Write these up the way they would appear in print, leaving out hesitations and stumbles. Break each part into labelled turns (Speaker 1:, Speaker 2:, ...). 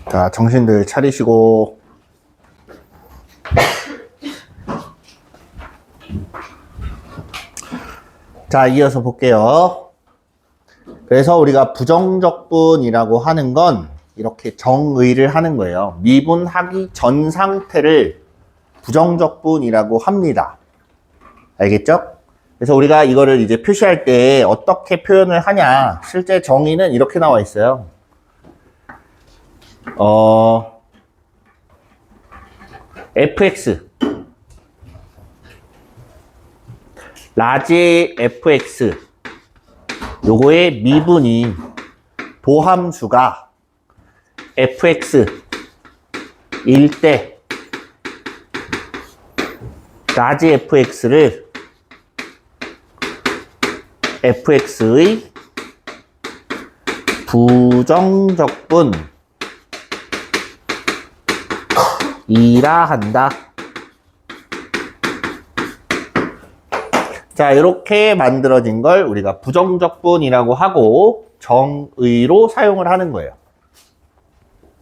Speaker 1: 자, 정신들 차리시고. 자, 이어서 볼게요. 그래서 우리가 부정적분이라고 하는 건 이렇게 정의를 하는 거예요. 미분하기 전 상태를 부정적분이라고 합니다. 알겠죠? 그래서 우리가 이거를 이제 표시할 때 어떻게 표현을 하냐. 실제 정의는 이렇게 나와 있어요. fx 라지 fx 요거의 미분이 도함수가 fx 일 때 라지 fx를 fx의 부정적분 이라 한다. 자, 이렇게 만들어진 걸 우리가 부정적분이라고 하고 정의로 사용을 하는 거예요.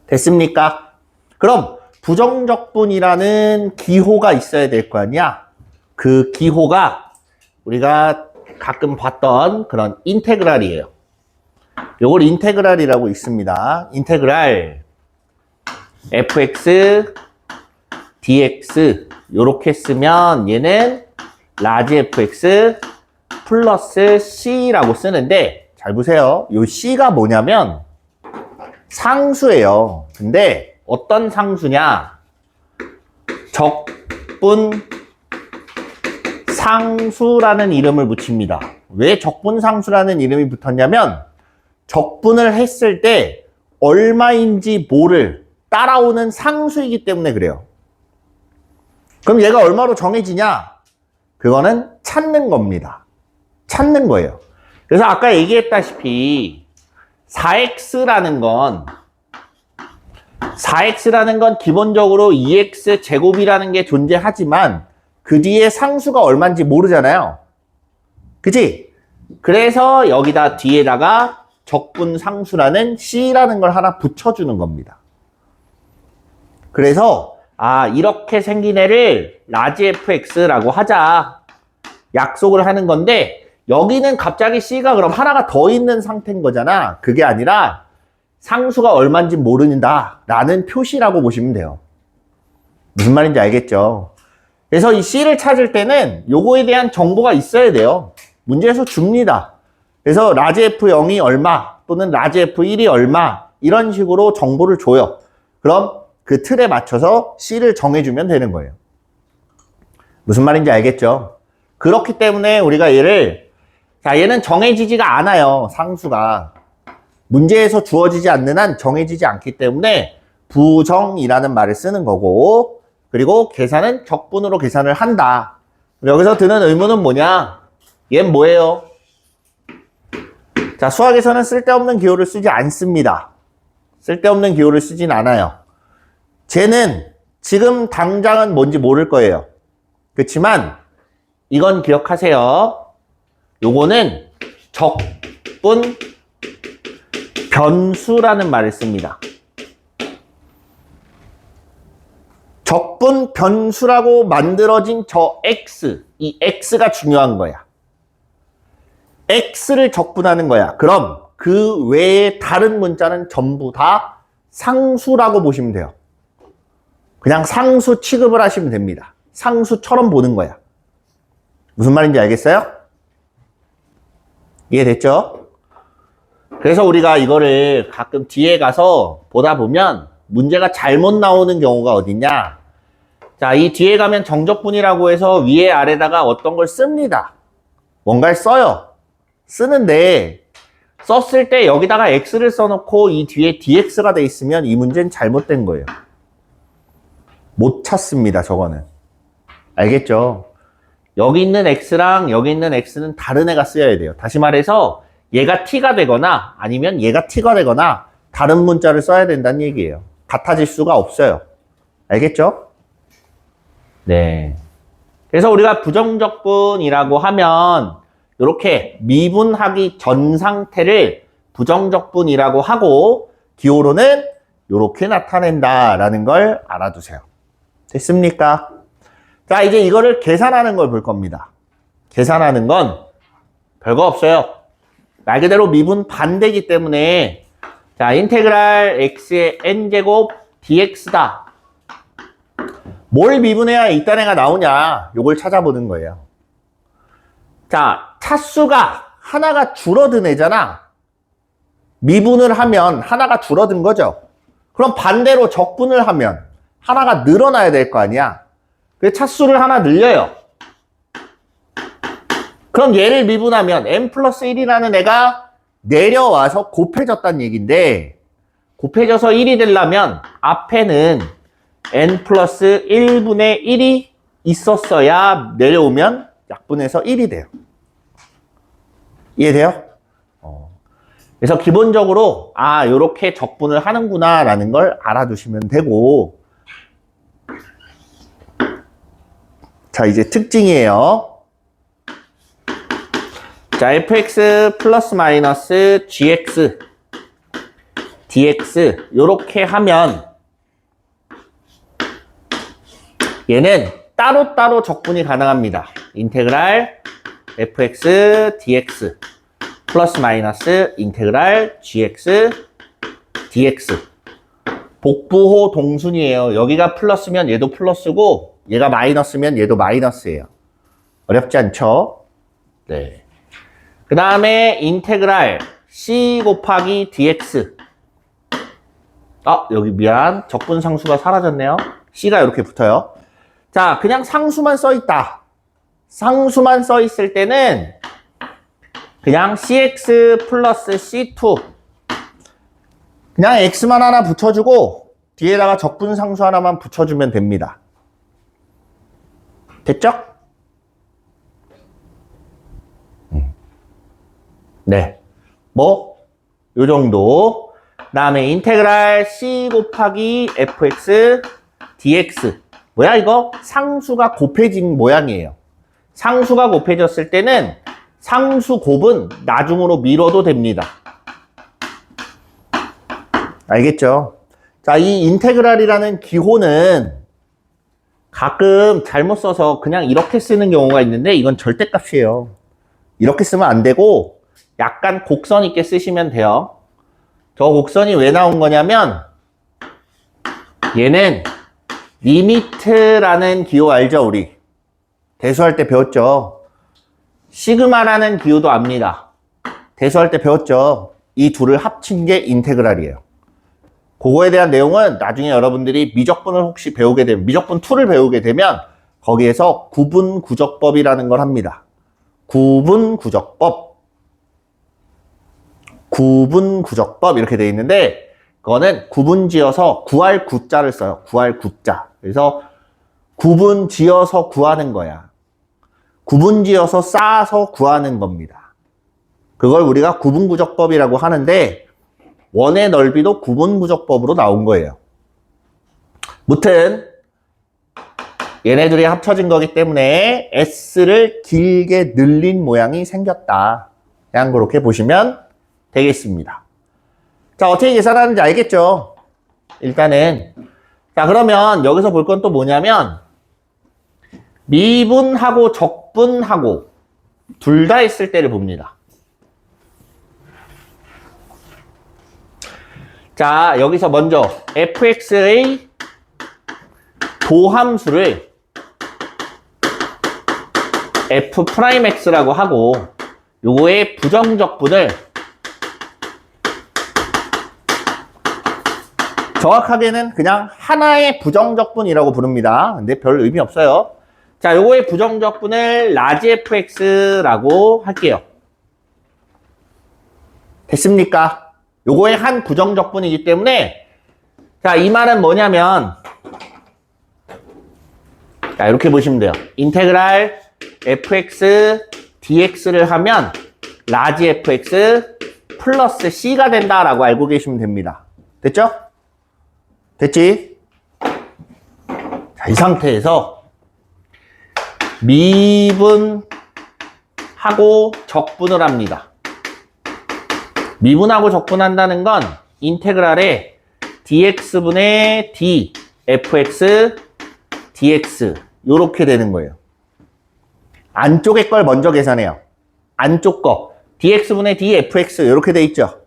Speaker 1: 됐습니까? 그럼 부정적분이라는 기호가 있어야 될 거 아니야? 그 기호가 우리가 가끔 봤던 그런 인테그랄이에요. 요걸 인테그랄이라고 있습니다. 인테그랄 fx dx 요렇게 쓰면 얘는 라지 fx 플러스 c라고 쓰는데 잘 보세요. 요 c가 뭐냐면 상수예요. 근데 어떤 상수냐? 적분 상수라는 이름을 붙입니다. 왜 적분 상수라는 이름이 붙었냐면 적분을 했을 때 얼마인지 모를 따라오는 상수이기 때문에 그래요. 그럼 얘가 얼마로 정해지냐? 그거는 찾는 겁니다. 찾는 거예요. 그래서 아까 얘기했다시피 4x라는 건 기본적으로 2x 제곱이라는 게 존재하지만 그 뒤에 상수가 얼마인지 모르잖아요. 그치? 그래서 여기다 뒤에다가 적분 상수라는 c라는 걸 하나 붙여주는 겁니다. 그래서 이렇게 생긴 애를 라지 fx라고 하자 약속을 하는 건데 여기는 갑자기 c가 그럼 하나가 더 있는 상태인 거잖아. 그게 아니라 상수가 얼마인지 모른다 라는 표시라고 보시면 돼요. 무슨 말인지 알겠죠? 그래서 이 c를 찾을 때는 요거에 대한 정보가 있어야 돼요. 문제에서 줍니다. 그래서 라지 f0이 얼마 또는 라지 f1이 얼마 이런 식으로 정보를 줘요. 그럼 그 틀에 맞춰서 c를 정해주면 되는 거예요. 무슨 말인지 알겠죠? 그렇기 때문에 우리가 얘는 정해지지가 않아요. 상수가. 문제에서 주어지지 않는 한 정해지지 않기 때문에 부정이라는 말을 쓰는 거고, 그리고 계산은 적분으로 계산을 한다. 여기서 드는 의문은 뭐냐? 얘는 뭐예요? 자, 수학에서는 쓸데없는 기호를 쓰지 않습니다. 쓸데없는 기호를 쓰진 않아요. 쟤는 지금 당장은 뭔지 모를 거예요. 그렇지만 이건 기억하세요. 요거는 적분 변수라는 말을 씁니다. 적분 변수라고 만들어진 저 x, 이 x가 중요한 거야. x를 적분하는 거야. 그럼 그 외에 다른 문자는 전부 다 상수라고 보시면 돼요. 그냥 상수 취급을 하시면 됩니다. 상수처럼 보는 거야. 무슨 말인지 알겠어요? 이해됐죠? 그래서 우리가 이거를 가끔 뒤에 가서 보다 보면 문제가 잘못 나오는 경우가 어딨냐? 자, 이 뒤에 가면 정적분이라고 해서 위에 아래다가 어떤 걸 씁니다. 뭔가를 써요. 쓰는데 썼을 때 여기다가 x를 써놓고 이 뒤에 dx가 돼 있으면 이 문제는 잘못된 거예요. 못 찾습니다, 저거는. 알겠죠? 여기 있는 x랑 여기 있는 x는 다른 애가 쓰여야 돼요. 다시 말해서 얘가 t가 되거나 아니면 얘가 t가 되거나 다른 문자를 써야 된다는 얘기예요. 같아질 수가 없어요. 알겠죠? 네. 그래서 우리가 부정적분이라고 하면 이렇게 미분하기 전 상태를 부정적분이라고 하고 기호로는 요렇게 나타낸다라는 걸 알아두세요. 됐습니까? 자, 이제 이거를 계산하는 걸 볼 겁니다. 계산하는 건 별거 없어요. 말 그대로 미분 반대이기 때문에 자, 인테그랄 x의 n제곱 dx다. 뭘 미분해야 이딴 애가 나오냐? 요걸 찾아보는 거예요. 자, 차수가 하나가 줄어든 애잖아. 미분을 하면 하나가 줄어든 거죠. 그럼 반대로 적분을 하면 하나가 늘어나야 될 거 아니야. 그래서 차수를 하나 늘려요. 그럼 얘를 미분하면 n 플러스 1이라는 애가 내려와서 곱해졌다는 얘기인데, 곱해져서 1이 되려면 앞에는 n 플러스 1분의 1이 있었어야 내려오면 약분해서 1이 돼요. 이해돼요? 그래서 기본적으로 요렇게 적분을 하는구나 라는 걸 알아두시면 되고, 자, 이제 특징이에요. 자, fx 플러스 마이너스 gx dx 요렇게 하면 얘는 따로따로 적분이 가능합니다. 인테그랄 fx dx 플러스 마이너스 인테그랄 gx dx 복부호 동순이에요. 여기가 플러스면 얘도 플러스고 얘가 마이너스면 얘도 마이너스예요. 어렵지 않죠? 네. 그 다음에 인테그랄 c 곱하기 dx 여기 미안. 적분 상수가 사라졌네요. c가 이렇게 붙어요. 자, 그냥 상수만 써있다. 상수만 써있을 때는 그냥 cx 플러스 c2 그냥 x만 하나 붙여주고 뒤에다가 적분 상수 하나만 붙여주면 됩니다. 됐죠? 네. 요 정도. 그 다음에 인테그랄 c 곱하기 fx dx. 뭐야 이거? 상수가 곱해진 모양이에요. 상수가 곱해졌을 때는 상수 곱은 나중으로 미뤄도 됩니다. 알겠죠? 자, 이 인테그랄이라는 기호는 가끔 잘못 써서 그냥 이렇게 쓰는 경우가 있는데 이건 절대값이에요. 이렇게 쓰면 안 되고 약간 곡선 있게 쓰시면 돼요. 저 곡선이 왜 나온 거냐면 얘는 리미트라는 기호 알죠, 우리? 대수할 때 배웠죠? 시그마라는 기호도 압니다. 대수할 때 배웠죠? 이 둘을 합친 게 인테그랄이에요. 그거에 대한 내용은 나중에 여러분들이 미적분을 혹시 배우게 되면, 미적분 2를 배우게 되면 거기에서 구분구적법이라는 걸 합니다. 구분구적법 이렇게 되어 있는데 그거는 구분지어서 구할 구자를 써요. 구할 구자. 그래서 구분지어서 구하는 거야. 구분지어서 쌓아서 구하는 겁니다. 그걸 우리가 구분구적법이라고 하는데 원의 넓이도 구분구적법으로 나온 거예요. 무튼 얘네들이 합쳐진 거기 때문에 S를 길게 늘린 모양이 생겼다. 그냥 그렇게 보시면 되겠습니다. 자, 어떻게 계산하는지 알겠죠? 일단은 자, 그러면 여기서 볼 건 또 뭐냐면 미분하고 적분하고 둘 다 있을 때를 봅니다. 자, 여기서 먼저 fx의 도함수를 f'x라고 하고 요거의 부정적분을 정확하게는 그냥 하나의 부정적분이라고 부릅니다. 근데 별 의미 없어요. 자, 요거의 부정적분을 라지 fx라고 할게요. 됐습니까? 요거의 한 부정적분이기 때문에 자, 이 말은 뭐냐면 자, 이렇게 보시면 돼요. 인테그랄 fx dx를 하면 라지 fx 플러스 c가 된다라고 알고 계시면 됩니다. 됐죠? 됐지? 자, 이 상태에서 미분하고 적분을 합니다. 미분하고 적분한다는 건 인테그랄에 dx분의 d fx dx 요렇게 되는 거예요. 안쪽의 걸 먼저 계산해요. 안쪽 거 dx분의 d fx 이렇게 돼 있죠.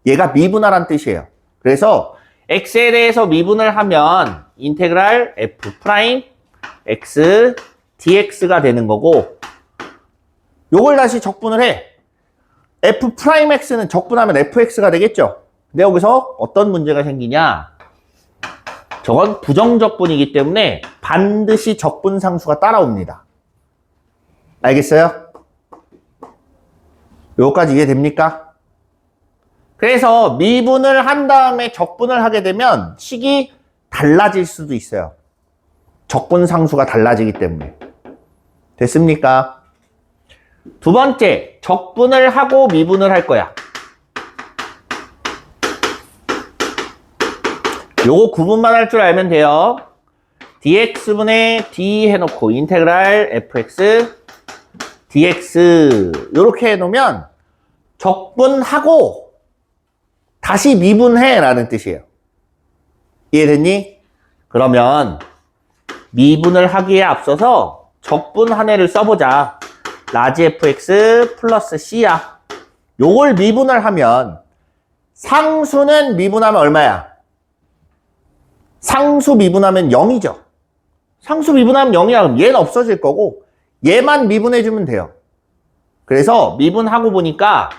Speaker 1: 얘가 미분하란 뜻이에요. 그래서 x에 대해서 미분을 하면 인테그랄 f 프라임 x dx가 되는 거고, 요걸 다시 적분을 해. f 프라임 x는 적분하면 fx가 되겠죠. 근데 여기서 어떤 문제가 생기냐? 저건 부정적분이기 때문에 반드시 적분상수가 따라옵니다. 알겠어요? 요거까지 이해됩니까? 그래서 미분을 한 다음에 적분을 하게 되면 식이 달라질 수도 있어요. 적분상수가 달라지기 때문에. 됐습니까? 두 번째, 적분을 하고 미분을 할 거야. 요거 구분만 할 줄 알면 돼요. dx분의 d 해놓고 인테그랄 fx dx 요렇게 해놓으면 적분하고 다시 미분해 라는 뜻이에요. 이해됐니? 그러면 미분을 하기에 앞서서 적분 한 해를 써보자. 라지 fx 플러스 c야. 요걸 미분을 하면 상수는 미분하면 얼마야? 상수 미분하면 0이죠. 상수 미분하면 0이야. 그럼 얘는 없어질 거고 얘만 미분해주면 돼요. 그래서 미분하고 보니까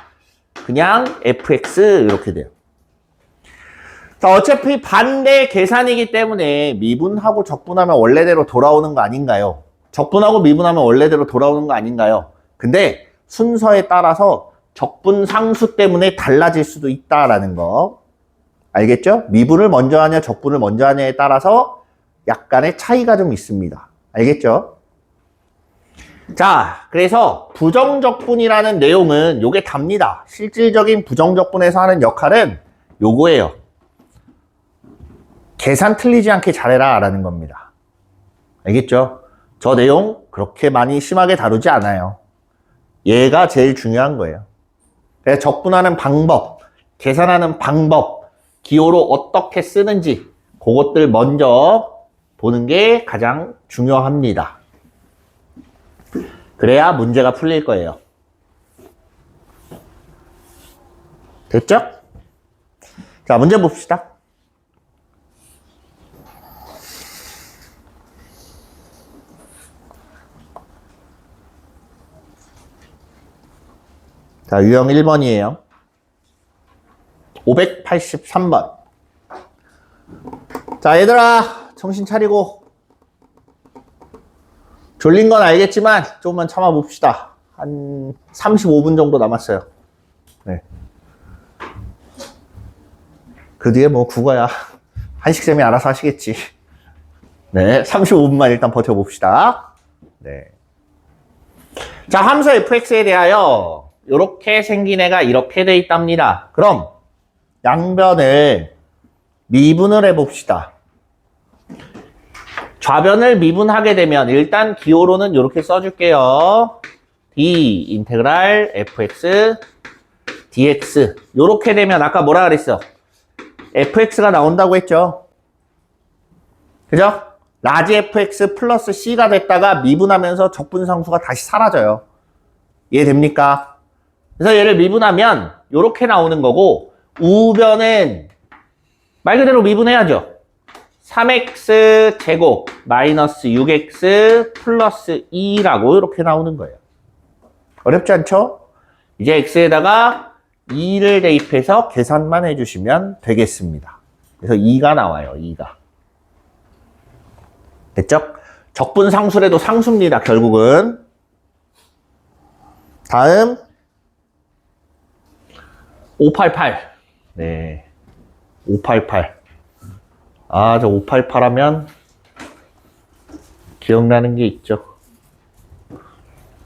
Speaker 1: 그냥 fx 이렇게 돼요. 자, 어차피 반대 계산이기 때문에 미분하고 적분하면 원래대로 돌아오는 거 아닌가요? 적분하고 미분하면 원래대로 돌아오는 거 아닌가요? 근데 순서에 따라서 적분 상수 때문에 달라질 수도 있다라는 거. 알겠죠? 미분을 먼저 하냐 적분을 먼저 하냐에 따라서 약간의 차이가 좀 있습니다. 알겠죠? 자, 그래서 부정적분이라는 내용은 요게 답니다. 실질적인 부정적분에서 하는 역할은 요거예요. 계산 틀리지 않게 잘해라 라는 겁니다. 알겠죠? 저 내용 그렇게 많이 심하게 다루지 않아요. 얘가 제일 중요한 거예요. 그래서 적분하는 방법, 계산하는 방법, 기호로 어떻게 쓰는지 그것들 먼저 보는 게 가장 중요합니다. 그래야 문제가 풀릴 거예요. 됐죠? 자, 문제 봅시다. 자, 유형 1번이에요. 583번. 자, 얘들아, 정신 차리고. 졸린 건 알겠지만, 조금만 참아봅시다. 한 35분 정도 남았어요. 네. 그 뒤에 뭐 국어야. 한식쌤이 알아서 하시겠지. 네, 35분만 일단 버텨봅시다. 네. 자, 함수 fx에 대하여 이렇게 생긴 애가 이렇게 돼 있답니다. 그럼 양변을 미분을 해봅시다. 좌변을 미분하게 되면 일단 기호로는 이렇게 써줄게요. d 인테그랄 fx dx 이렇게 되면 아까 뭐라 그랬어? fx가 나온다고 했죠. 그죠? 라지 fx 플러스 c가 됐다가 미분하면서 적분상수가 다시 사라져요. 이해됩니까? 그래서 얘를 미분하면 이렇게 나오는 거고, 우변은 말 그대로 미분해야죠. 3x 제곱 마이너스 6x 플러스 2라고 이렇게 나오는 거예요. 어렵지 않죠? 이제 x에다가 2를 대입해서 계산만 해주시면 되겠습니다. 그래서 2가 나와요. 2가. 됐죠? 적분상수래도 상수입니다. 결국은. 다음 588. 네. 588. 아, 저 588 하면 기억나는 게 있죠.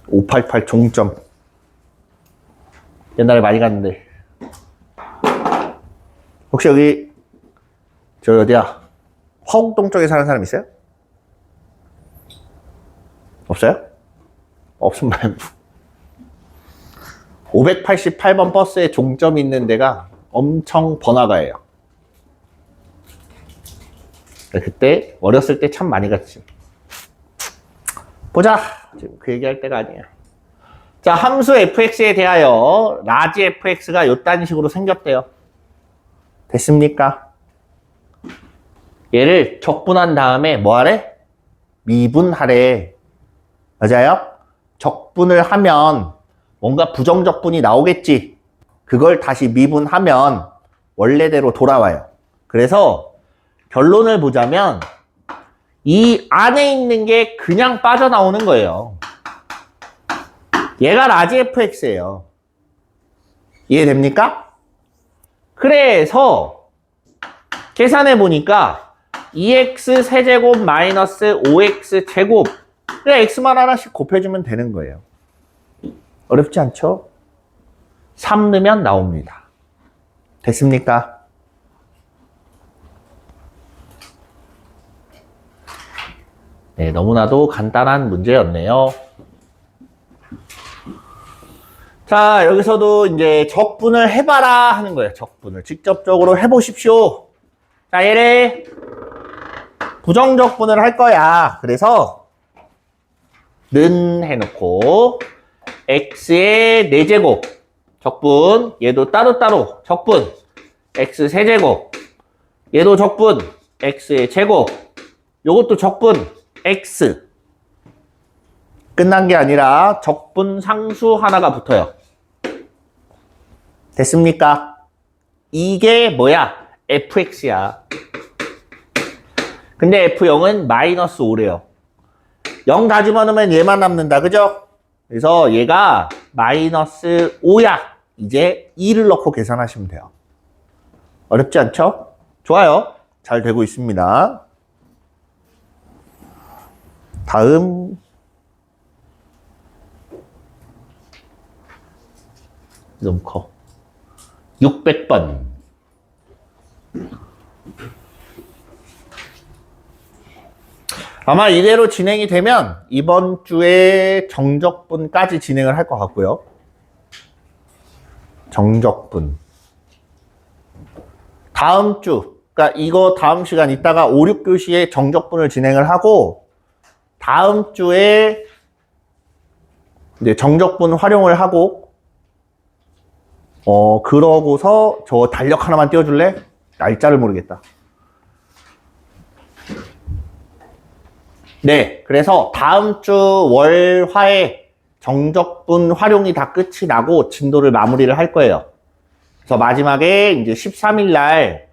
Speaker 1: 588 종점. 옛날에 많이 갔는데. 혹시 여기 저 어디야? 화곡동 쪽에 사는 사람 있어요? 없어요? 없으면 말고. 588번 버스에 종점이 있는 데가 엄청 번화가예요. 그때 어렸을 때 참 많이 갔지. 보자. 지금 그 얘기할 때가 아니야. 자, 함수 fx에 대하여 라지 fx가 요딴 식으로 생겼대요. 됐습니까? 얘를 적분한 다음에 뭐 하래? 미분하래. 맞아요? 적분을 하면 뭔가 부정적분이 나오겠지. 그걸 다시 미분하면 원래대로 돌아와요. 그래서 결론을 보자면 이 안에 있는 게 그냥 빠져나오는 거예요. 얘가 라지 fx예요. 이해됩니까? 그래서 계산해 보니까 2x 세제곱 마이너스 5x 제곱 그냥 x만 하나씩 곱해주면 되는 거예요. 어렵지 않죠? 3 넣으면 나옵니다. 됐습니까? 네, 너무나도 간단한 문제였네요. 자, 여기서도 이제 적분을 해봐라 하는 거예요. 적분을 직접적으로 해보십시오. 자, 얘를 부정적분을 할 거야. 그래서 는 해놓고 x의 4제곱 적분, 얘도 따로따로 적분, x 세제곱, 얘도 적분, x의 제곱, 요것도 적분, x. 끝난 게 아니라 적분 상수 하나가 붙어요. 됐습니까? 이게 뭐야? fx야. 근데 f0은 마이너스 5래요. 0 다 집어넣으면 얘만 남는다. 그죠? 그래서 얘가 마이너스 5야. 이제 2를 넣고 계산하시면 돼요. 어렵지 않죠? 좋아요. 잘 되고 있습니다. 다음 너무 커. 600번. 아마 이대로 진행이 되면 이번 주에 정적분까지 진행을 할 것 같고요. 정적분. 다음 주, 그러니까 이거 다음 시간 있다가 5, 6교시에 정적분을 진행을 하고 다음 주에 이제 정적분 활용을 하고 그러고서 저 달력 하나만 띄워줄래? 날짜를 모르겠다. 네, 그래서 다음 주 월, 화에 정적분 활용이 다 끝이 나고 진도를 마무리를 할 거예요. 그래서 마지막에 이제 13일 날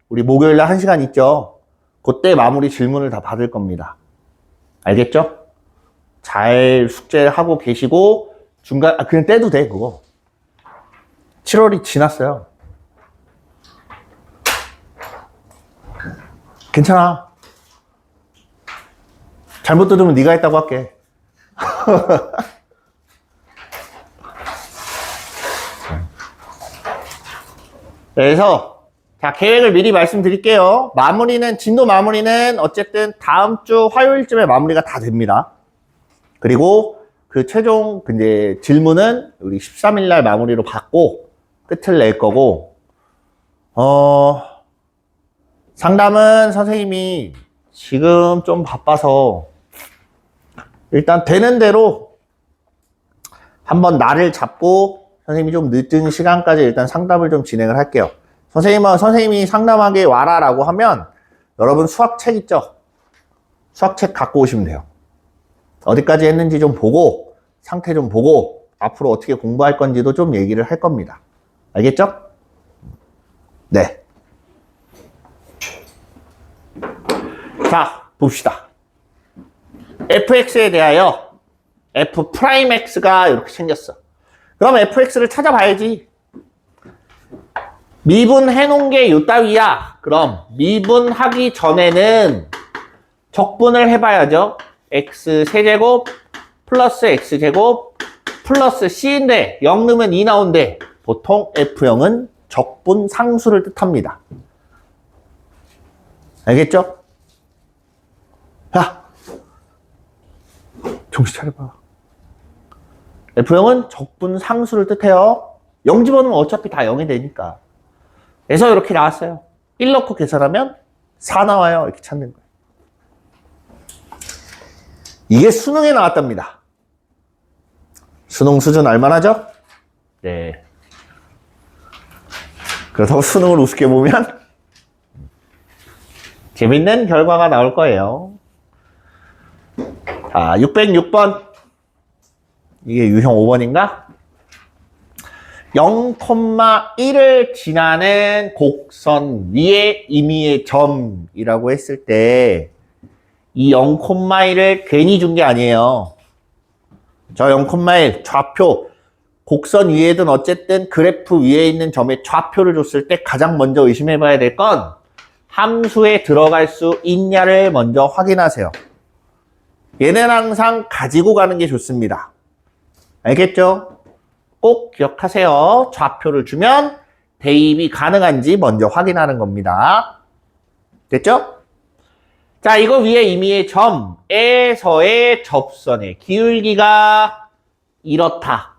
Speaker 1: 우리 목요일 날 1시간 있죠? 그때 마무리 질문을 다 받을 겁니다. 알겠죠? 잘 숙제하고 계시고 중간 그냥 떼도 돼 그거. 7월이 지났어요. 괜찮아. 잘못 들으면 네가 했다고 할게. 그래서 자, 계획을 미리 말씀드릴게요. 진도 마무리는 어쨌든 다음 주 화요일쯤에 마무리가 다 됩니다. 그리고 그 최종 이제 질문은 우리 13일 날 마무리로 받고 끝을 낼 거고, 상담은 선생님이 지금 좀 바빠서 일단 되는 대로 한번 날을 잡고 선생님이 좀 늦은 시간까지 일단 상담을 좀 진행을 할게요. 선생님이 상담하게 와라라고 하면 여러분 수학책 있죠? 수학책 갖고 오시면 돼요. 어디까지 했는지 좀 보고 상태 좀 보고 앞으로 어떻게 공부할 건지도 좀 얘기를 할 겁니다. 알겠죠? 네. 자, 봅시다. fx에 대하여 f'x가 이렇게 생겼어. 그럼 fx를 찾아봐야지. 미분해 놓은 게 요 따위야. 그럼 미분하기 전에는 적분을 해봐야죠. x 세제곱 플러스 x제곱 플러스 c인데 0 넣으면 2 나온대. 보통 f0은 적분 상수를 뜻합니다. 알겠죠? 야, 정신 차려봐. f0은 적분 상수를 뜻해요. 0 집어넣으면 어차피 다 0이 되니까. 그래서 이렇게 나왔어요. 1 넣고 계산하면 4 나와요. 이렇게 찾는 거예요. 이게 수능에 나왔답니다. 수능 수준 알만하죠? 네. 그렇다고 수능을 우습게 보면 재밌는 결과가 나올 거예요. 자, 606번. 이게 유형 5번인가? 0,1을 지나는 곡선 위에 임의의 점이라고 했을 때 이 0,1을 괜히 준 게 아니에요. 저 0,1 좌표 곡선 위에든 어쨌든 그래프 위에 있는 점의 좌표를 줬을 때 가장 먼저 의심해 봐야 될 건 함수에 들어갈 수 있냐를 먼저 확인하세요. 얘는 항상 가지고 가는 게 좋습니다. 알겠죠? 꼭 기억하세요. 좌표를 주면 대입이 가능한지 먼저 확인하는 겁니다. 됐죠? 자, 이거 위에 임의의 점에서의 접선의 기울기가 이렇다.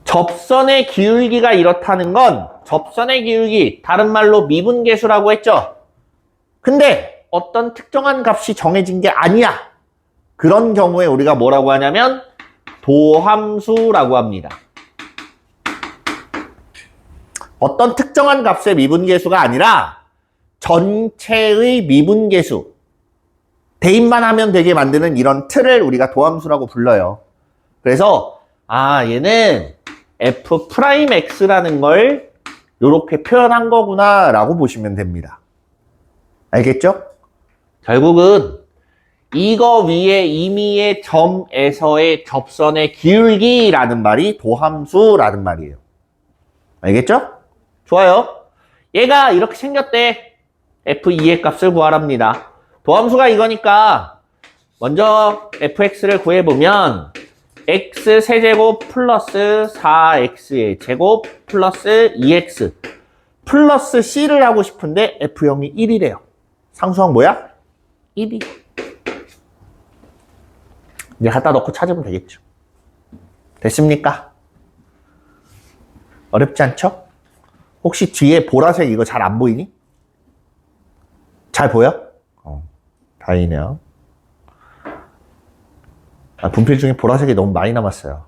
Speaker 1: 접선의 기울기가 이렇다는 건 접선의 기울기, 다른 말로 미분계수라고 했죠? 근데 어떤 특정한 값이 정해진 게 아니야. 그런 경우에 우리가 뭐라고 하냐면 도함수라고 합니다. 어떤 특정한 값의 미분계수가 아니라 전체의 미분계수, 대입만 하면 되게 만드는 이런 틀을 우리가 도함수라고 불러요. 그래서 얘는 f'x라는 걸 이렇게 표현한 거구나 라고 보시면 됩니다. 알겠죠? 결국은 이거 위에 임의의 점에서의 접선의 기울기라는 말이 도함수라는 말이에요. 알겠죠? 좋아요. 얘가 이렇게 생겼대. f2의 값을 구하랍니다. 도함수가 이거니까 먼저 fx를 구해보면 x 세제곱 플러스 4x의 제곱 플러스 2x 플러스 c를 하고 싶은데 f0이 1이래요. 상수항 뭐야? 1이. 이제 갖다 넣고 찾으면 되겠죠. 됐습니까? 어렵지 않죠? 혹시 뒤에 보라색 이거 잘 안 보이니? 잘 보여? 다행이네요. 분필 중에 보라색이 너무 많이 남았어요.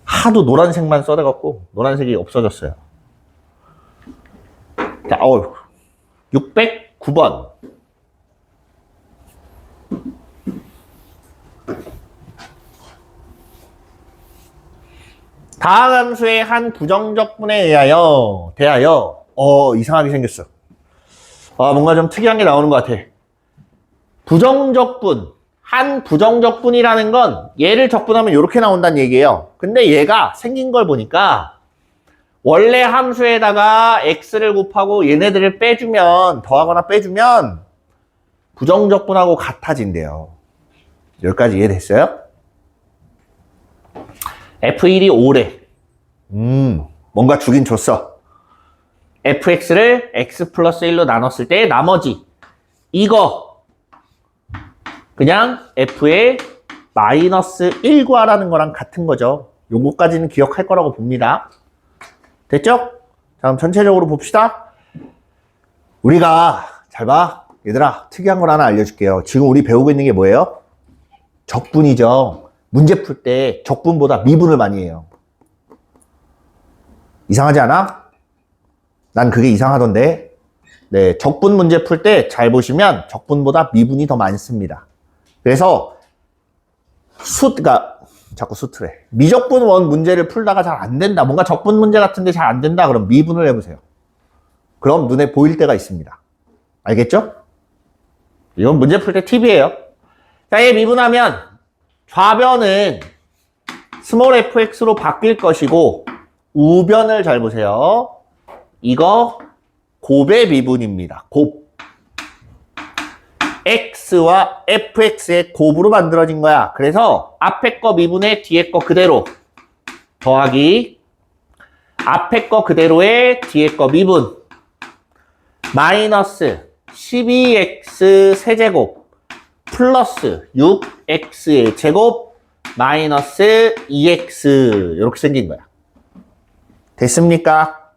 Speaker 1: 하도 노란색만 써대갖고 노란색이 없어졌어요. 자, 609번. 다음 함수의 한 부정적분에 대하여 이상하게 생겼어. 뭔가 좀 특이한 게 나오는 것 같아. 부정적분. 한 부정적분이라는 건 얘를 적분하면 이렇게 나온다는 얘기예요. 근데 얘가 생긴 걸 보니까 원래 함수에다가 x를 곱하고 얘네들을 빼주면, 더하거나 빼주면 부정적분하고 같아진대요. 여기까지 이해됐어요? f1이 5래. 뭔가 주긴 줬어. fx를 x 플러스 1로 나눴을 때 나머지 이거 그냥 f의 마이너스 1 구하라는 거랑 같은 거죠. 요거까지는 기억할 거라고 봅니다. 됐죠? 자, 그럼 전체적으로 봅시다. 우리가 잘 봐. 얘들아, 특이한 걸 하나 알려줄게요. 지금 우리 배우고 있는 게 뭐예요? 적분이죠. 문제 풀 때 적분보다 미분을 많이 해요. 이상하지 않아? 난 그게 이상하던데. 네, 적분 문제 풀 때 잘 보시면 적분보다 미분이 더 많습니다. 그래서 자꾸 수트래. 미적분 원 문제를 풀다가 잘 안 된다. 뭔가 적분 문제 같은데 잘 안 된다. 그럼 미분을 해보세요. 그럼 눈에 보일 때가 있습니다. 알겠죠? 이건 문제 풀 때 팁이에요. 자, 얘 미분하면 좌변은 스몰 fx로 바뀔 것이고 우변을 잘 보세요. 이거 곱의 미분입니다. 곱. x와 fx의 곱으로 만들어진 거야. 그래서 앞에 거 미분에 뒤에 거 그대로 더하기 앞에 거 그대로에 뒤에 거 미분 마이너스 12x 세제곱 플러스 6x의 제곱 마이너스 2x 이렇게 생긴 거야. 됐습니까?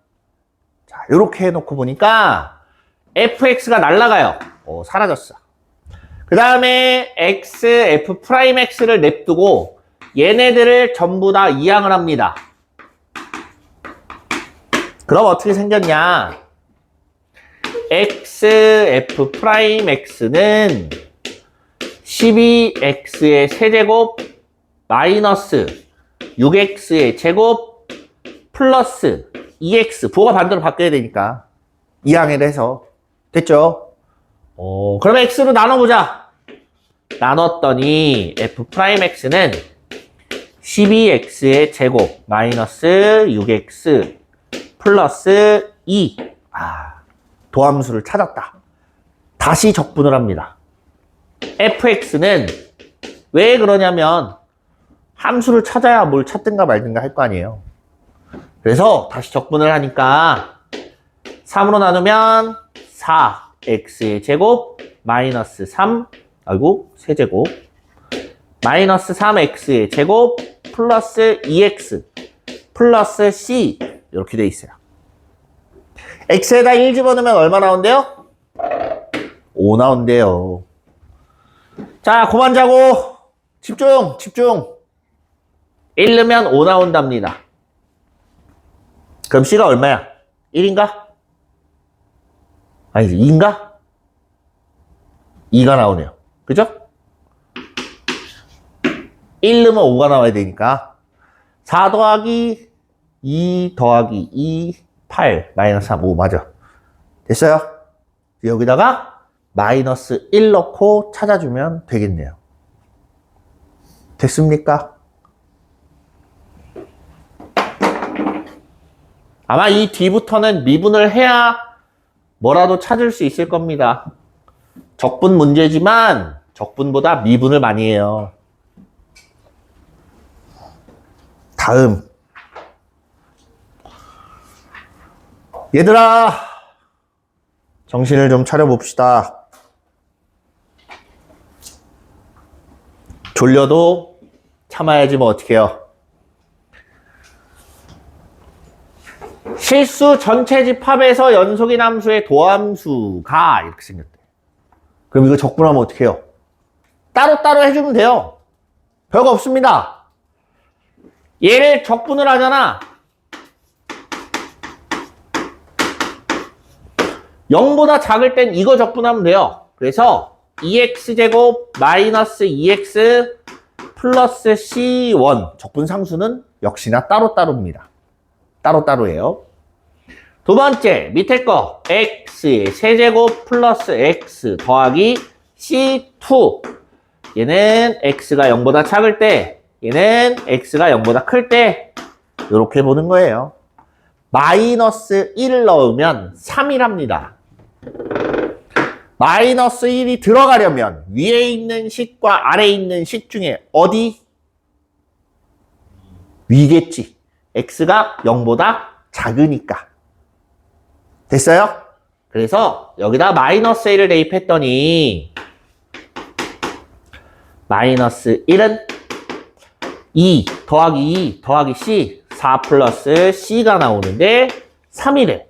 Speaker 1: 자, 이렇게 해놓고 보니까 fx가 날라가요. 사라졌어. 그 다음에 x, f 프라임 x를 냅두고 얘네들을 전부 다 이항을 합니다. 그럼 어떻게 생겼냐? x, f 프라임 x는 12x의 세제곱 마이너스 6x의 제곱 플러스 2x 부호가 반대로 바뀌어야 되니까 이항을 해서 됐죠? 그러면 x로 나눠보자. 나눴더니 f 프라임 x는 12x의 제곱 마이너스 6x 플러스 2. 도함수를 찾았다. 다시 적분을 합니다. fx는 왜 그러냐면 함수를 찾아야 뭘 찾든가 말든가 할 거 아니에요. 그래서 다시 적분을 하니까 3으로 나누면 4x의 제곱 마이너스 3 세제곱 마이너스 3x의 제곱 플러스 2x 플러스 c 이렇게 돼 있어요. x에다 1 집어넣으면 얼마 나온대요? 5 나온대요. 자, 그만 자고 집중 1 넣으면 5 나온답니다. 그럼 c가 얼마야? 1인가? 아니지 2인가? 2가 나오네요. 그죠? 1 넣으면 5가 나와야 되니까 4 더하기 2 더하기 2 8 마이너스 3 5 맞아. 됐어요? 여기다가 마이너스 1 넣고 찾아주면 되겠네요. 됐습니까? 아마 이 뒤부터는 미분을 해야 뭐라도 찾을 수 있을 겁니다. 적분 문제지만 적분보다 미분을 많이 해요. 다음 얘들아 정신을 좀 차려봅시다. 졸려도 참아야지 뭐 어떡해요. 실수 전체 집합에서 연속인 함수의 도함수가 이렇게 생겼대. 그럼 이거 적분하면 어떻게 해요? 따로따로 해주면 돼요. 별거 없습니다. 얘를 적분을 하잖아. 0보다 작을 땐 이거 적분하면 돼요. 그래서 2x제곱 마이너스 2x 플러스 c1 적분 상수는 역시나 따로따로입니다. 따로따로예요. 두 번째 밑에 거 x의 세제곱 플러스 x 더하기 c2 얘는 x가 0보다 작을 때 얘는 x가 0보다 클 때 이렇게 보는 거예요. 마이너스 1을 넣으면 3이랍니다. 마이너스 1이 들어가려면 위에 있는 식과 아래에 있는 식 중에 어디? 위겠지. x가 0보다 작으니까. 됐어요? 그래서 여기다 마이너스 1을 대입했더니 마이너스 1은 2 더하기 2 더하기 c 4 플러스 c가 나오는데 3이래.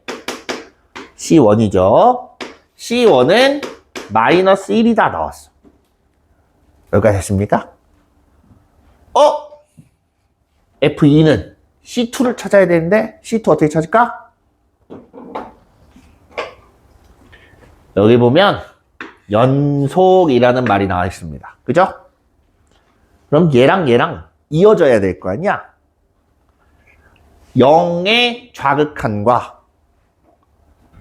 Speaker 1: c1이죠. c1은 마이너스 1이다 나왔어. 여기까지 했습니까? f2는 c2를 찾아야 되는데 c2 어떻게 찾을까? 여기 보면 연속이라는 말이 나와 있습니다. 그죠? 그럼 얘랑 이어져야 될 거 아니야? 0의 좌극한과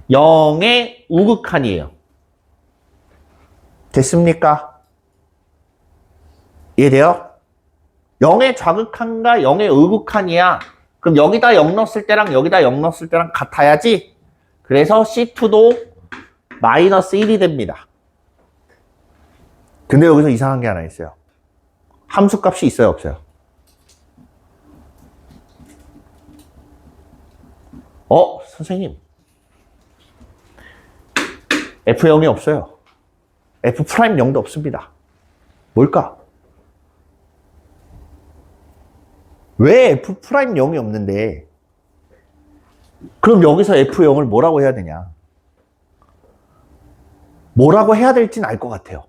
Speaker 1: 0의 우극한이에요. 됐습니까? 이해돼요? 0의 좌극한과 0의 우극한이야. 그럼 여기다 0 넣었을 때랑 여기다 0 넣었을 때랑 같아야지. 그래서 C2도 마이너스 1이 됩니다. 근데 여기서 이상한 게 하나 있어요. 함수값이 있어요, 없어요? 선생님. F0이 없어요. F'0도 없습니다. 뭘까? 왜 F'0이 없는데 그럼 여기서 F0을 뭐라고 해야 되냐? 뭐라고 해야 될지는 알 것 같아요.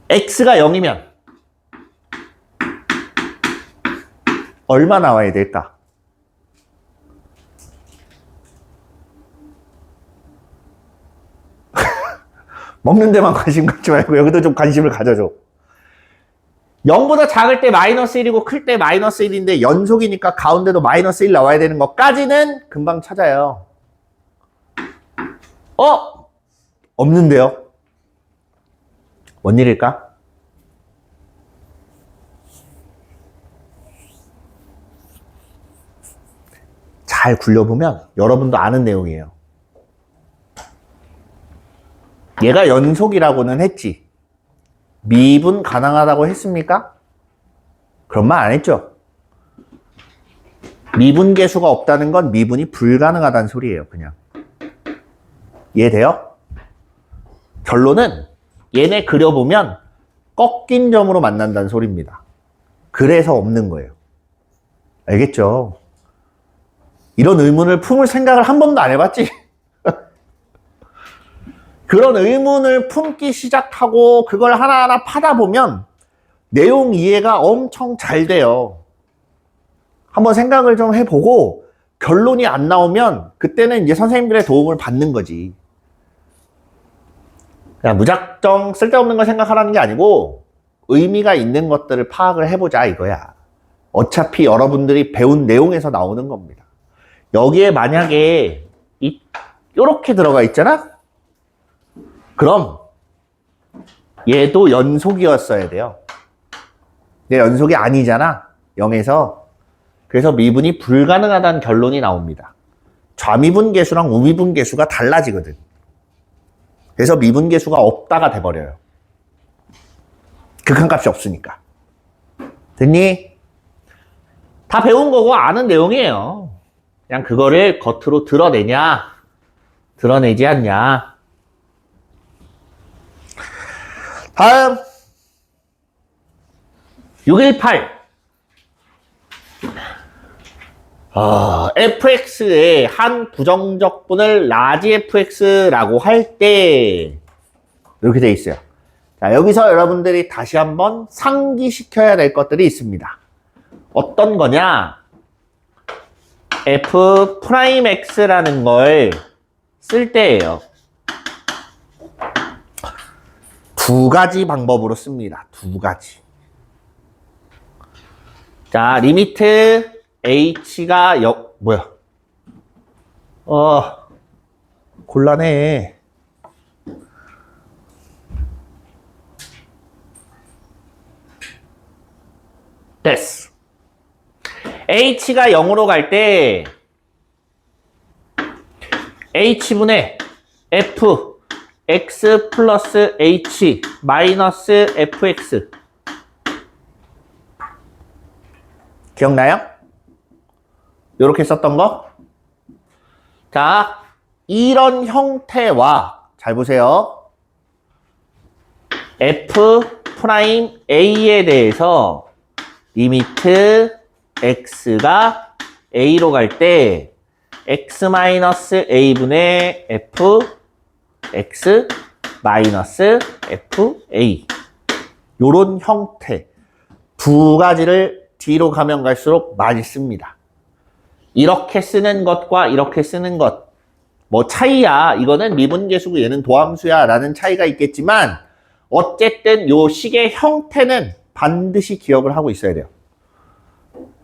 Speaker 1: X가 0이면 얼마 나와야 될까? 먹는 데만 관심 갖지 말고 여기도 좀 관심을 가져줘. 0보다 작을 때 마이너스 1이고 클 때 마이너스 1인데 연속이니까 가운데도 마이너스 1 나와야 되는 것까지는 금방 찾아요. 없는데요? 뭔 일일까? 잘 굴려보면 여러분도 아는 내용이에요. 얘가 연속이라고는 했지. 미분 가능하다고 했습니까? 그런 말 안 했죠. 미분계수가 없다는 건 미분이 불가능하다는 소리예요. 그냥. 이해돼요? 결론은 얘네 그려보면 꺾인 점으로 만난다는 소리입니다. 그래서 없는 거예요. 알겠죠? 이런 의문을 품을 생각을 한 번도 안 해봤지? 그런 의문을 품기 시작하고 그걸 하나하나 파다 보면 내용 이해가 엄청 잘 돼요. 한번 생각을 좀 해보고 결론이 안 나오면 그때는 이제 선생님들의 도움을 받는 거지. 그냥 무작정 쓸데없는 걸 생각하라는 게 아니고 의미가 있는 것들을 파악을 해보자 이거야. 어차피 여러분들이 배운 내용에서 나오는 겁니다. 여기에 만약에 요렇게 들어가 있잖아? 그럼 얘도 연속이었어야 돼요. 근데 연속이 아니잖아. 0에서. 그래서 미분이 불가능하다는 결론이 나옵니다. 좌미분계수랑 우미분계수가 달라지거든. 그래서 미분계수가 없다가 돼버려요. 극한값이 없으니까. 됐니? 다 배운 거고 아는 내용이에요. 그냥 그거를 겉으로 드러내냐, 드러내지 않냐. 다음 618 fx의 한 부정적분을 라지 fx라고 할 때 이렇게 돼 있어요. 자, 여기서 여러분들이 다시 한번 상기시켜야 될 것들이 있습니다. 어떤 거냐? f'x라는 걸 쓸 때예요. 두 가지 방법으로 씁니다. 두 가지. 자, 리미트 h가 뭐야? 곤란해. 됐어. h가 0으로 갈 때 h분의 f x 플러스 h 마이너스 fx 기억나요? 이렇게 썼던 거? 자, 이런 형태와 잘 보세요. f'a에 대해서 리미트 x가 a로 갈 때 x-a분의 f x 마이너스 fa 요런 형태 두 가지를 뒤로 가면 갈수록 많이 씁니다. 이렇게 쓰는 것과 이렇게 쓰는 것 뭐 차이야. 이거는 미분계수고 얘는 도함수야 라는 차이가 있겠지만 어쨌든 요 식의 형태는 반드시 기억을 하고 있어야 돼요.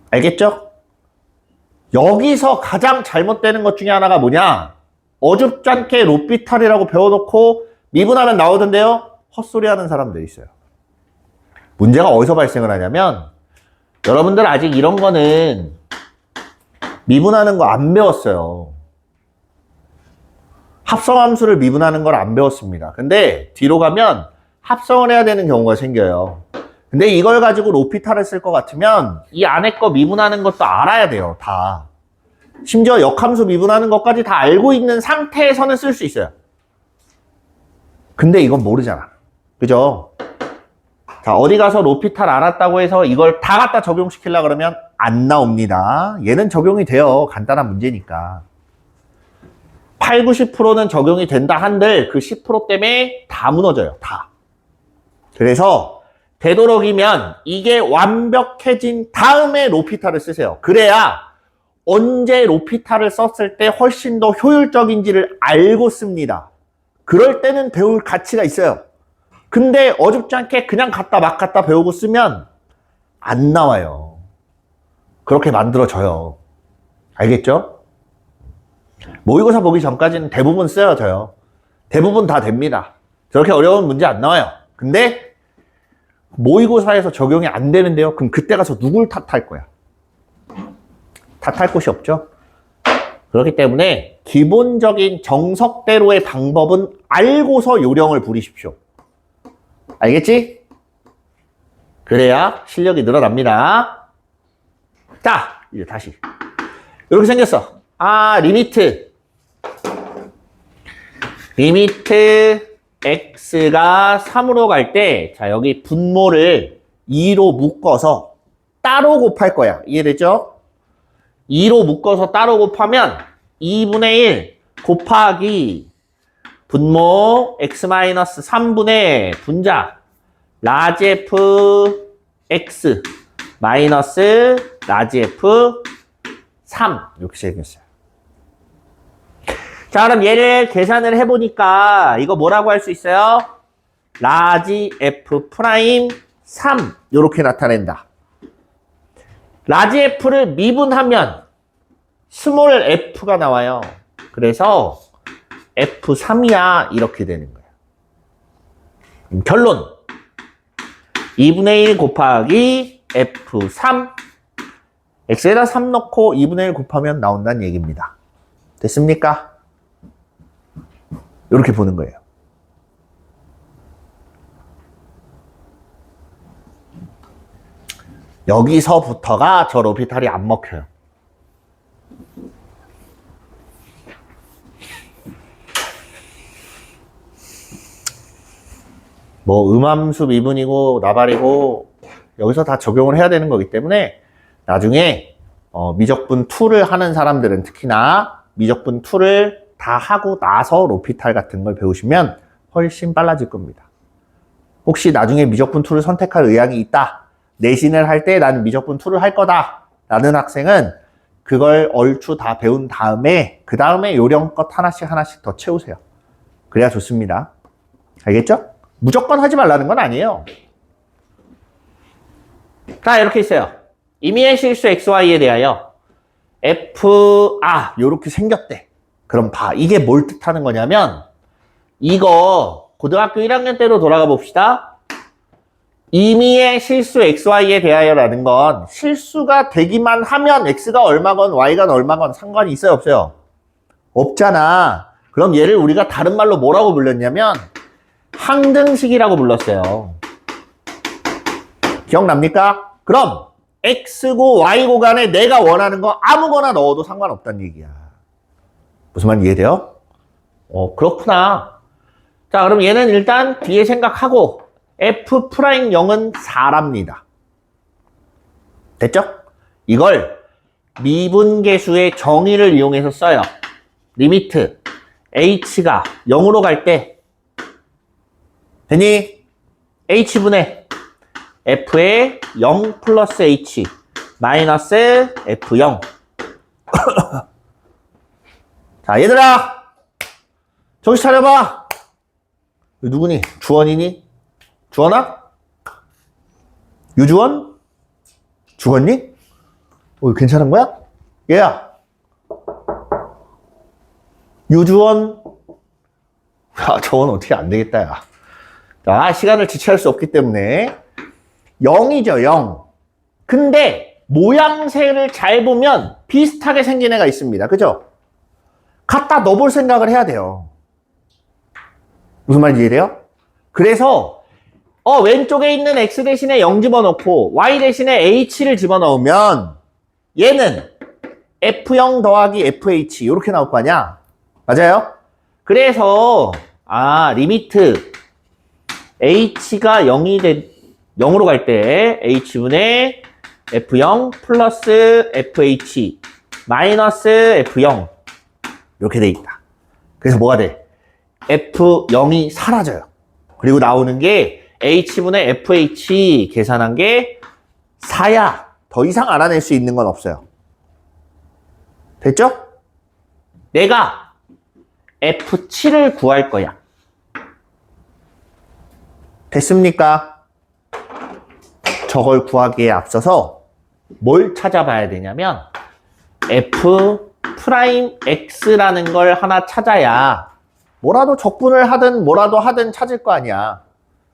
Speaker 1: 알겠죠? 여기서 가장 잘못되는 것 중에 하나가 뭐냐? 어줍잖게 로피탈이라고 배워놓고 미분하면 나오던데요? 헛소리 하는 사람들이 있어요. 문제가 어디서 발생을 하냐면 여러분들 아직 이런 거는 미분하는 거 안 배웠어요. 합성함수를 미분하는 걸 안 배웠습니다. 근데 뒤로 가면 합성을 해야 되는 경우가 생겨요. 근데 이걸 가지고 로피탈을 쓸 것 같으면 이 안에 거 미분하는 것도 알아야 돼요. 다. 심지어 역함수 미분하는 것까지 다 알고 있는 상태에서는 쓸 수 있어요. 근데 이건 모르잖아. 그죠? 자, 어디 가서 로피탈 알았다고 해서 이걸 다 갖다 적용시키려고 그러면 안 나옵니다. 얘는 적용이 돼요. 간단한 문제니까. 8, 90%는 적용이 된다 한들 그 10% 때문에 다 무너져요. 다. 그래서 되도록이면 이게 완벽해진 다음에 로피탈을 쓰세요. 그래야 언제 로피탈을 썼을 때 훨씬 더 효율적인지를 알고 씁니다. 그럴 때는 배울 가치가 있어요. 근데 어줍지 않게 그냥 갖다 막 갖다 배우고 쓰면 안 나와요. 그렇게 만들어져요. 알겠죠? 모의고사 보기 전까지는 대부분 쓰여져요. 대부분 다 됩니다. 저렇게 어려운 문제 안 나와요. 근데 모의고사에서 적용이 안 되는데요. 그럼 그때 가서 누굴 탓할 거야? 탓할 곳이 없죠. 그렇기 때문에 기본적인 정석대로의 방법은 알고서 요령을 부리십시오. 알겠지? 그래야 실력이 늘어납니다. 자, 이제 다시. 이렇게 생겼어. 아, 리미트 x가 3으로 갈 때, 자, 여기 분모를 2로 묶어서 따로 곱할 거야. 이해되죠? 2로 묶어서 따로 곱하면 2분의 1 곱하기 분모 x-3분의 분자 라지 f x 마이너스 라지 f 3 이렇게 생겼어요. 자, 그럼 얘를 계산을 해보니까 이거 뭐라고 할 수 있어요? 라지 f 프라임 3 이렇게 나타낸다. 라지 f를 미분하면 스몰 f가 나와요. 그래서 f3이야 이렇게 되는 거예요. 결론 2분의 1 곱하기 f3 x에다 3 넣고 2분의 1 곱하면 나온다는 얘기입니다. 됐습니까? 이렇게 보는 거예요. 여기서부터가 저 로피탈이 안 먹혀요. 뭐 음함수 미분이고 나발이고 여기서 다 적용을 해야 되는 거기 때문에 나중에 미적분 2를 하는 사람들은 특히나 미적분 2를 다 하고 나서 로피탈 같은 걸 배우시면 훨씬 빨라질 겁니다. 혹시 나중에 미적분 2를 선택할 의향이 있다. 내신을 할 때 나는 미적분 2를 할 거다 라는 학생은 그걸 얼추 다 배운 다음에 그 다음에 요령껏 하나씩 더 채우세요. 그래야 좋습니다. 알겠죠? 무조건 하지 말라는 건 아니에요. 자, 이렇게 있어요. 임의의 실수 xy에 대하여 요렇게 생겼대. 그럼 봐. 이게 뭘 뜻하는 거냐면 이거 고등학교 1학년 때로 돌아가 봅시다. 임의의 실수 xy에 대하여라는 건 실수가 되기만 하면 x가 얼마건 y가 얼마건 상관이 있어요, 없어요? 없잖아. 그럼 얘를 우리가 다른 말로 뭐라고 불렀냐면 항등식이라고 불렀어요. 기억납니까? 그럼 x고 y고 간에 내가 원하는 거 아무거나 넣어도 상관없다는 얘기야. 무슨 말인지 이해돼요? 그렇구나. 자, 그럼 얘는 일단 뒤에 생각하고 f'0은 4랍니다. 됐죠? 이걸 미분계수의 정의를 이용해서 써요. 리미트 h가 0으로 갈 때 되니? h분의 f의 0 플러스 h 마이너스 f0 자, 얘들아 정신 차려봐. 누구니? 주원이니? 주원아? 유주원? 죽었니? 괜찮은 거야? 얘야 유주원. 저건 어떻게 안 되겠다, 야. 자, 시간을 지체할 수 없기 때문에 0이죠, 0. 근데 모양새를 잘 보면 비슷하게 생긴 애가 있습니다. 그죠? 갖다 넣어볼 생각을 해야 돼요. 무슨 말인지 이해돼요? 그래서 왼쪽에 있는 x 대신에 0 집어넣고 y 대신에 h를 집어넣으면 얘는 f0 더하기 fh 이렇게 나올 거 아니야? 맞아요? 그래서 리미트 h가 0이 0으로 갈 때 h분의 f0 플러스 fh 마이너스 f0 이렇게 돼 있다. 그래서 뭐가 돼? f0이 사라져요. 그리고 나오는 게 h분의 fh 계산한 게 4야. 더 이상 알아낼 수 있는 건 없어요. 됐죠? 내가 f7을 구할 거야. 됐습니까? 저걸 구하기에 앞서서 뭘 찾아봐야 되냐면 f 프라임 x라는 걸 하나 찾아야 뭐라도 적분을 하든 뭐라도 하든 찾을 거 아니야.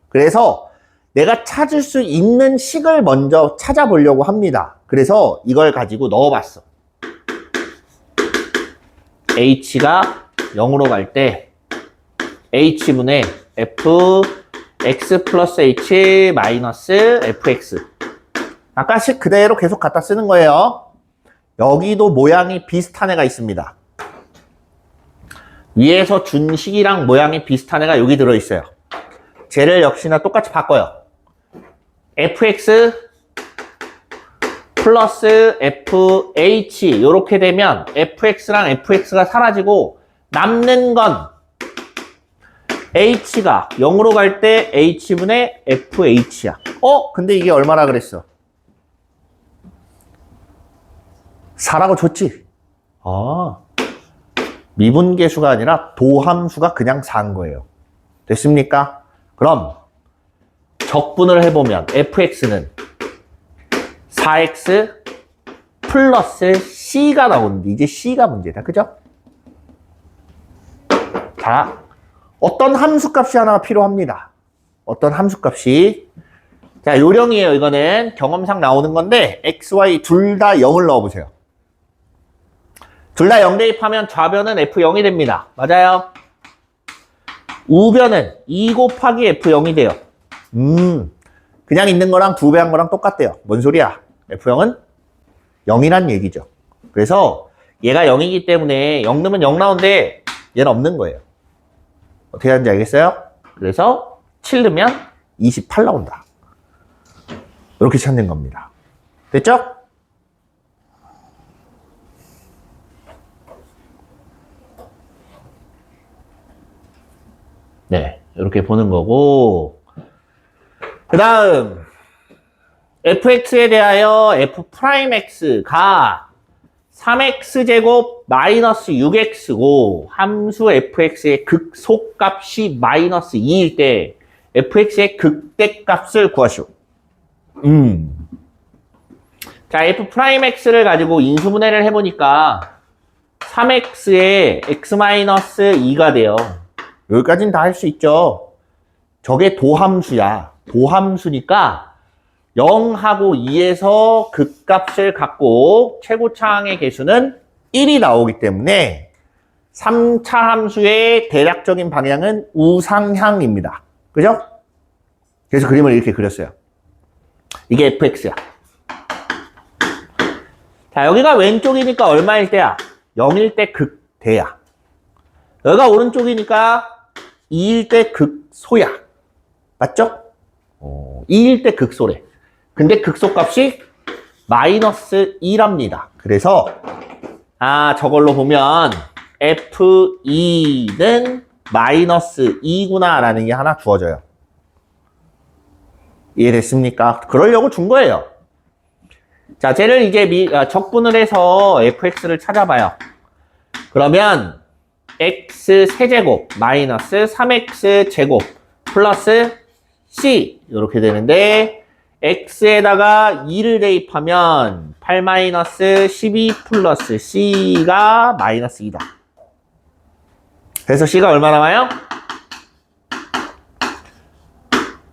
Speaker 1: 그래서 내가 찾을 수 있는 식을 먼저 찾아보려고 합니다. 그래서 이걸 가지고 넣어봤어. h가 0으로 갈 때 h분의 f x 플러스 h 마이너스 fx 아까식 그대로 계속 갖다 쓰는 거예요. 여기도 모양이 비슷한 애가 있습니다. 위에서 준 식이랑 모양이 비슷한 애가 여기 들어있어요. 쟤를 역시나 똑같이 바꿔요. fx 플러스 fh 이렇게 되면 fx랑 fx가 사라지고 남는 건 h가 0으로 갈 때 h분의 fh야. 근데 이게 얼마나 그랬어? 4라고 줬지? 미분계수가 아니라 도함수가 그냥 4인 거예요. 됐습니까? 그럼 적분을 해보면 fx는 4x 플러스 c가 나오는데 이제 c가 문제다. 그죠? 자, 어떤 함수값이 하나 필요합니다. 어떤 함수값이. 자, 요령이에요. 이거는 경험상 나오는 건데 x, y 둘 다 0을 넣어보세요. 둘 다 0 대입하면 좌변은 f0이 됩니다. 맞아요? 우변은 2 곱하기 f0이 돼요. 그냥 있는 거랑 2배 한 거랑 똑같대요. 뭔 소리야? f0은 0이란 얘기죠. 그래서 얘가 0이기 때문에 0 넣으면 0 나오는데 얘는 없는 거예요. 어떻게 하는지 알겠어요? 그래서 7 넣으면 28 나온다. 이렇게 찾는 겁니다. 됐죠? 네, 이렇게 보는 거고, 그 다음 fx에 대하여 f'x가 3x제곱 마이너스 6x고 함수 fx의 극소값이 마이너스 2일 때 fx의 극대값을 구하시오. 자, f'x를 가지고 인수분해를 해보니까 3x에 x-2가 돼요. 여기까지는 다 할 수 있죠. 저게 도함수야. 도함수니까 0하고 2에서 극값을 갖고 최고차항의 개수는 1이 나오기 때문에 3차 함수의 대략적인 방향은 우상향입니다. 그죠? 그래서 그림을 이렇게 그렸어요. 이게 fx야. 자, 여기가 왼쪽이니까 얼마일 때야? 0일 때 극대야. 여기가 오른쪽이니까 2일 때 극소야. 맞죠? 2일 때 극소래. 근데 극소값이 마이너스 2랍니다. 그래서 저걸로 보면 f2는 마이너스 2구나 라는 게 하나 주어져요. 이해됐습니까? 그러려고 준 거예요. 자, 쟤를 이제 적분을 해서 fx를 찾아봐요. 그러면 x 세제곱 마이너스 3x 제곱 플러스 c 이렇게 되는데 x에다가 2를 대입하면 8 마이너스 12 플러스 c가 마이너스 2다. 그래서 c가 얼마 나와요?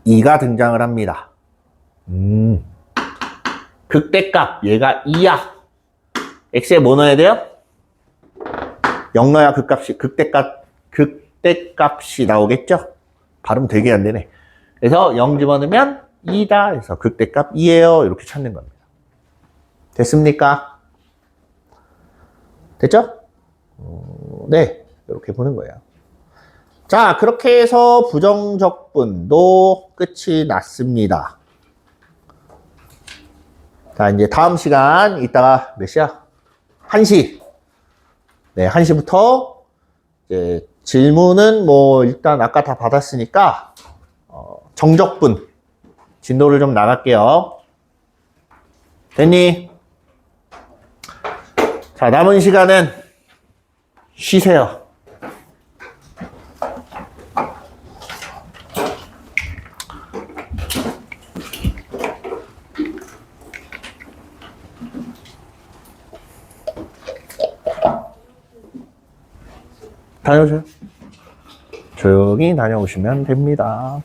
Speaker 1: 2가 등장을 합니다. 극대값 얘가 2야. x에 뭐 넣어야 돼요? 0 넣어야 극대값이 나오겠죠? 발음 되게 안 되네. 그래서 0 집어넣으면 2다. 그래서 극대값 2예요. 이렇게 찾는 겁니다. 됐습니까? 됐죠? 네. 이렇게 보는 거예요. 자, 그렇게 해서 부정적분도 끝이 났습니다. 자, 이제 다음 시간, 이따가 몇 시야? 1시. 네, 1시부터, 이제 질문은 뭐, 일단 아까 다 받았으니까, 정적분, 진도를 좀 나갈게요. 됐니? 자, 남은 시간은 쉬세요. 다녀오세요. 조용히 다녀오시면 됩니다.